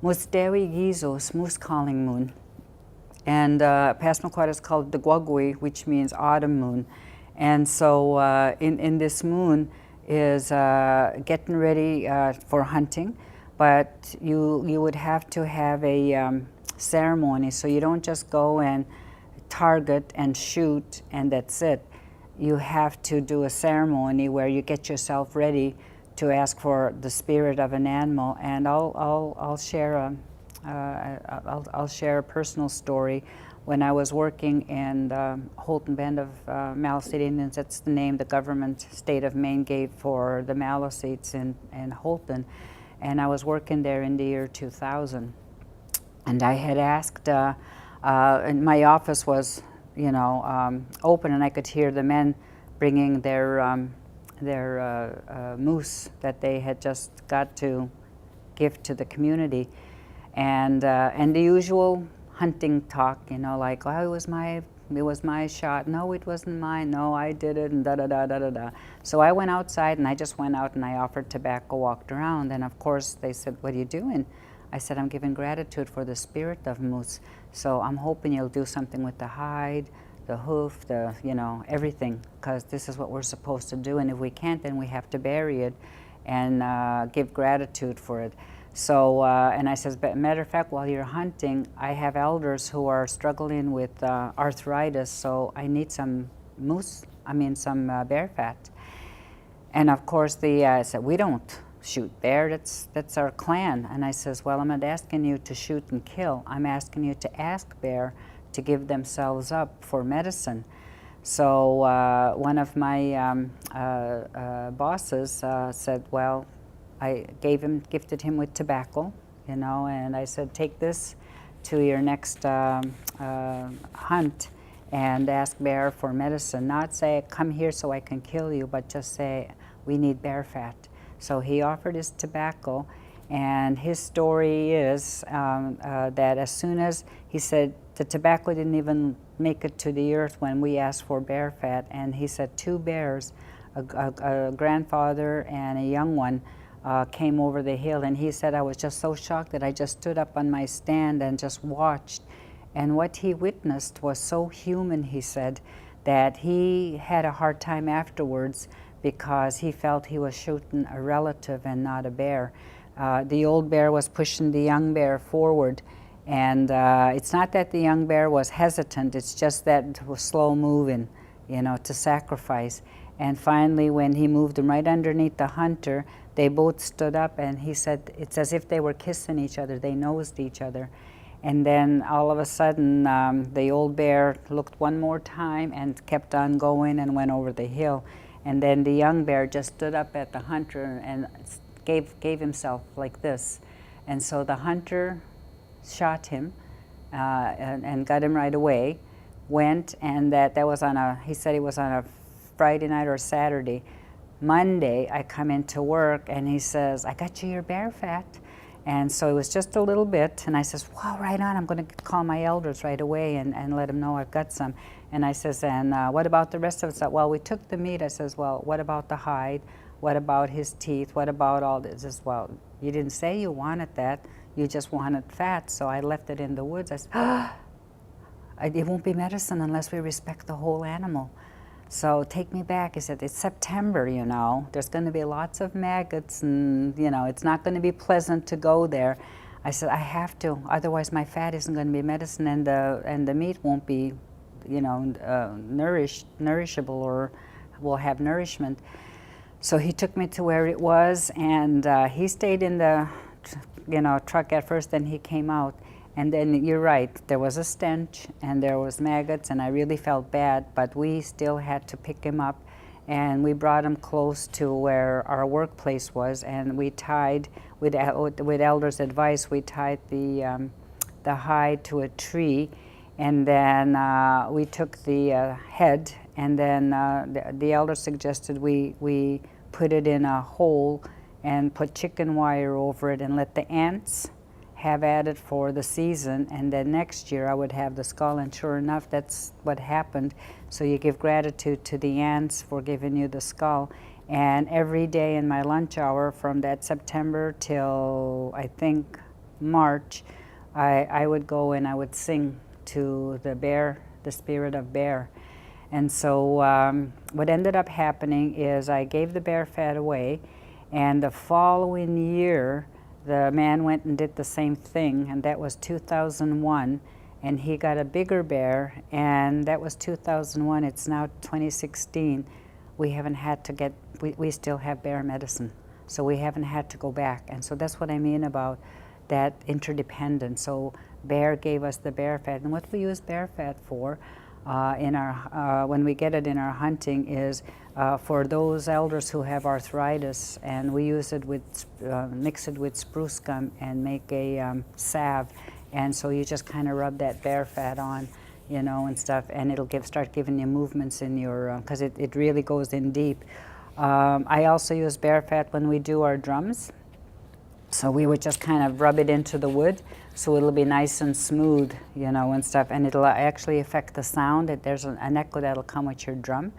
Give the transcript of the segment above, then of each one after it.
Musdewi Gizos, moose calling moon. And Passamaquoddy is called the Gwagwi, which means autumn moon. And so in this moon is getting ready for hunting, but you would have to have a ceremony, so you don't just go and target and shoot and that's it. You have to do a ceremony where you get yourself ready to ask for the spirit of an animal. And I'll share a personal story. When I was working in the Houlton Band of Maliseet Indians, that's the name the government state of Maine gave for the Maliseets in Houlton, and I was working there in the year 2000. And I had asked, and my office was, open, and I could hear the men bringing their moose that they had just got to give to the community, and the usual hunting talk, like, oh, it was my shot. No, it wasn't mine. No, I did it, and da da da da da da. So I went outside, and I just went out and I offered tobacco, walked around, and of course they said, "What are you doing?" I said, "I'm giving gratitude for the spirit of moose. So I'm hoping you'll do something with the hide, the hoof, everything, because this is what we're supposed to do. And if we can't, then we have to bury it and give gratitude for it." So, and I says, matter of fact, while you're hunting, I have elders who are struggling with arthritis, so I need some some bear fat. And of course, I said, "We don't shoot bear, that's our clan." And I says, "Well, I'm not asking you to shoot and kill. I'm asking you to ask bear to give themselves up for medicine." So one of my bosses said, well, I gifted him with tobacco, and I said, "Take this to your next hunt and ask bear for medicine. Not say, 'Come here so I can kill you,' but just say, 'We need bear fat.'" So he offered his tobacco, and his story is that as soon as he said the tobacco didn't even make it to the earth when we asked for bear fat, and he said 2 bears, a grandfather and a young one, came over the hill, and he said, "I was just so shocked that I just stood up on my stand and just watched." And what he witnessed was so human, he said, that he had a hard time afterwards because he felt he was shooting a relative and not a bear. The old bear was pushing the young bear forward, and it's not that the young bear was hesitant, it's just that it was slow moving, to sacrifice. And finally, when he moved him right underneath the hunter, they both stood up, and he said it's as if they were kissing each other. They nosed each other. And then all of a sudden, the old bear looked one more time and kept on going and went over the hill. And then the young bear just stood up at the hunter and gave himself like this. And so the hunter shot him and got him right away. Went, and that was he said it was on a Friday night or Saturday. Monday, I come into work, and he says, "I got you your bear fat." And so it was just a little bit, and I says, "Wow, right on, I'm going to call my elders right away and let them know I've got some." And I says, "And what about the rest of it?" "Well, we took the meat." I says, "Well, what about the hide? What about his teeth? What about all this?" He says, "Well, you didn't say you wanted that. You just wanted fat, so I left it in the woods." I said, "It won't be medicine unless we respect the whole animal. So take me back." He said, "It's September, there's going to be lots of maggots, and it's not going to be pleasant to go there." I said, "I have to, otherwise my fat isn't going to be medicine, and the meat won't be, nourishable, or will have nourishment." So he took me to where it was, and he stayed in the, truck at first, then he came out. And then you're right, there was a stench and there was maggots, and I really felt bad, but we still had to pick him up, and we brought him close to where our workplace was, and we tied, with elders' advice, we tied the hide to a tree, and then we took the head, and then the elder suggested we put it in a hole and put chicken wire over it and let the ants have at it for the season, and then next year I would have the skull, and sure enough, that's what happened. So you give gratitude to the ants for giving you the skull. And every day in my lunch hour from that September till I think March, I would go and I would sing to the bear, the spirit of bear. And so what ended up happening is I gave the bear fat away, and the following year the man went and did the same thing, and that was 2001, and he got a bigger bear, and that was 2001. It's now 2016. We haven't had to get, we still have bear medicine, so we haven't had to go back. And so that's what I mean about that interdependence. So bear gave us the bear fat, and what we use bear fat for when we get it in our hunting is for those elders who have arthritis, and we use it with, mix it with spruce gum and make a salve. And so you just kind of rub that bear fat on, you know, and stuff, and it'll start giving you movements in your, because it really goes in deep. I also use bear fat when we do our drums. So we would just kind of rub it into the wood, so it'll be nice and smooth, you know, and stuff, and it'll actually affect the sound. There's an echo that'll come with your drum.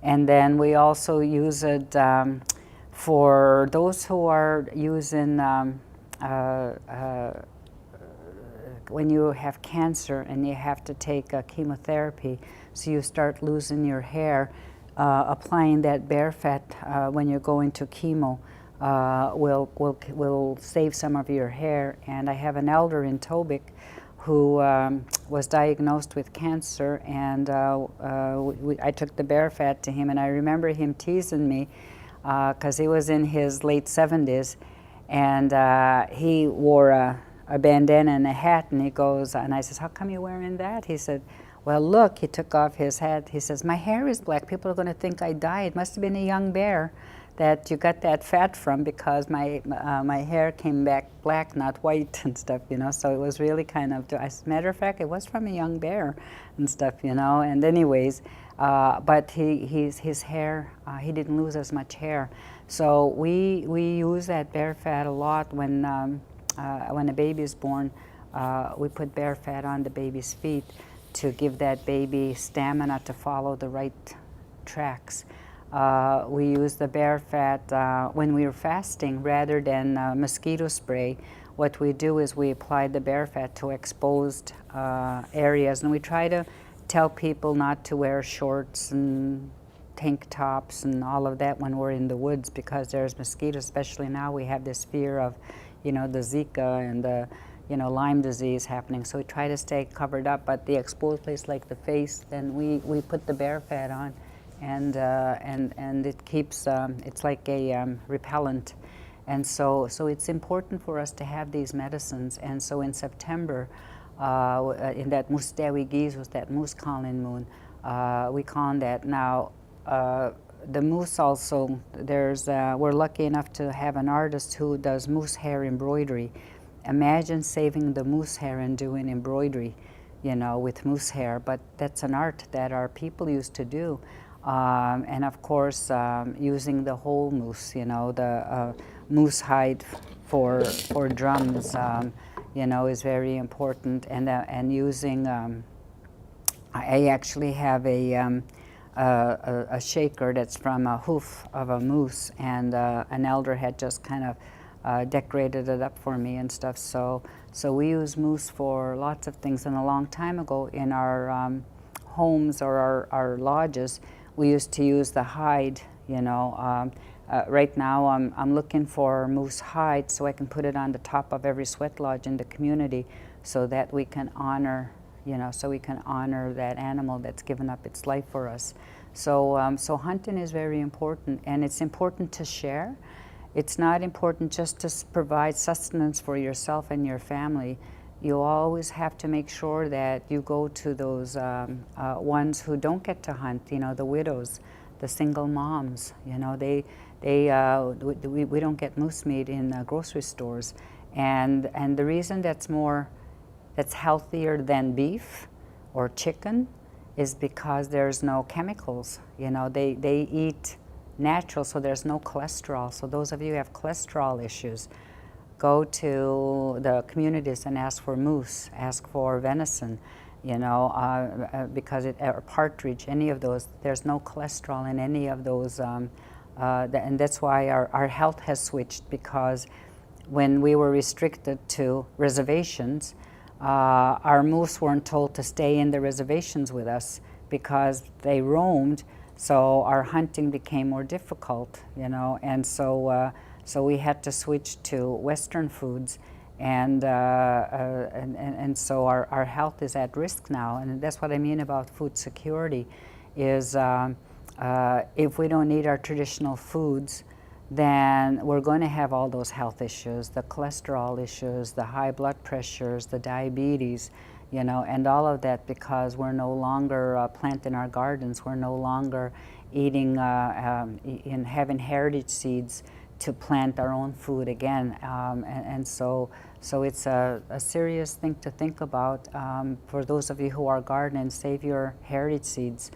And then we also use it for those who are using, when you have cancer and you have to take chemotherapy, so you start losing your hair, applying that bear fat when you're going to chemo will save some of your hair. And I have an elder in Tobic who was diagnosed with cancer, and I took the bear fat to him, and I remember him teasing me because he was in his late 70s, and he wore a bandana and a hat, and he goes, and I says, "How come you're wearing that?" He said, "Well, look," he took off his hat, he says, "My hair is black. People are going to think I died. It must have been a young bear that you got that fat from, because my hair came back black, not white," and stuff, you know. So it was really kind of, as a matter of fact, it was from a young bear and stuff, you know. And anyways, but his hair, he didn't lose as much hair. So we use that bear fat a lot when a baby is born. We put bear fat on the baby's feet to give that baby stamina to follow the right tracks. We use the bear fat when we are fasting rather than mosquito spray. What we do is we apply the bear fat to exposed areas, and we try to tell people not to wear shorts and tank tops and all of that when we're in the woods, because there's mosquitoes. Especially now we have this fear of, you know, the Zika and the, you know, Lyme disease happening. So we try to stay covered up. But the exposed place like the face, then we put the bear fat on. And it keeps, it's like a repellent. And so it's important for us to have these medicines. And so in September, in that Mustewi Giz, was that moose calling moon, we call on that. Now, the moose also, we're lucky enough to have an artist who does moose hair embroidery. Imagine saving the moose hair and doing embroidery, you know, with moose hair. But that's an art that our people used to do. And of course, using the whole moose, you know, the moose hide for drums, you know, is very important. And using, I actually have a shaker that's from a hoof of a moose, and an elder had just kind of decorated it up for me and stuff. So we use moose for lots of things. And a long time ago in our homes or our lodges, we used to use the hide, you know. Right now I'm looking for moose hide so I can put it on the top of every sweat lodge in the community, so that we can honor, you know, so we can honor that animal that's given up its life for us. So, so hunting is very important, and it's important to share. It's not important just to provide sustenance for yourself and your family. You always have to make sure that you go to those ones who don't get to hunt, you know, the widows, the single moms, you know, we don't get moose meat in grocery stores. And the reason that's healthier than beef or chicken is because there's no chemicals. You know, they eat natural, so there's no cholesterol. So those of you who have cholesterol issues, go to the communities and ask for moose, ask for venison, you know, because or partridge, any of those, there's no cholesterol in any of those, and that's why our health has switched, because when we were restricted to reservations, our moose weren't told to stay in the reservations with us because they roamed, so our hunting became more difficult, you know, and so we had to switch to Western foods, and so our health is at risk now, and that's what I mean about food security, is if we don't eat our traditional foods, then we're going to have all those health issues, the cholesterol issues, the high blood pressures, the diabetes, you know, and all of that because we're no longer planting our gardens, we're no longer eating and having heritage seeds to plant our own food again, and so it's a serious thing to think about. For those of you who are gardening, save your heritage seeds,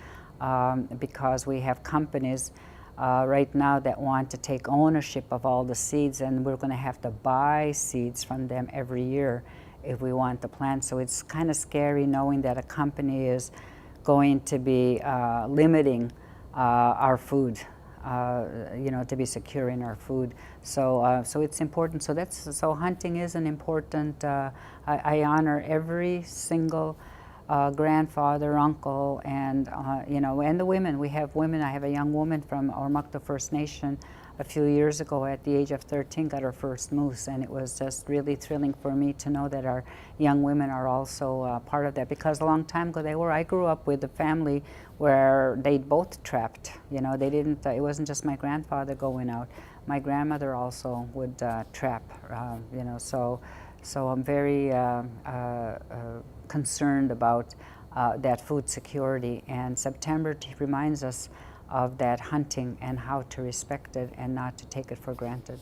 because we have companies right now that want to take ownership of all the seeds, and we're going to have to buy seeds from them every year if we want to plant. So it's kind of scary knowing that a company is going to be limiting our food, you know, to be securing our food. So so it's important. So hunting is an important. I honor every single grandfather, uncle, and you know, and the women. We have women. I have a young woman from Oromocto First Nation a few years ago at the age of 13 got her first moose, and it was just really thrilling for me to know that our young women are also part of that, because a long time ago they were. I grew up with a family where they both trapped, you know, they didn't, it wasn't just my grandfather going out, my grandmother also would trap, you know, so I'm very concerned about that food security, and September reminds us of that hunting and how to respect it and not to take it for granted.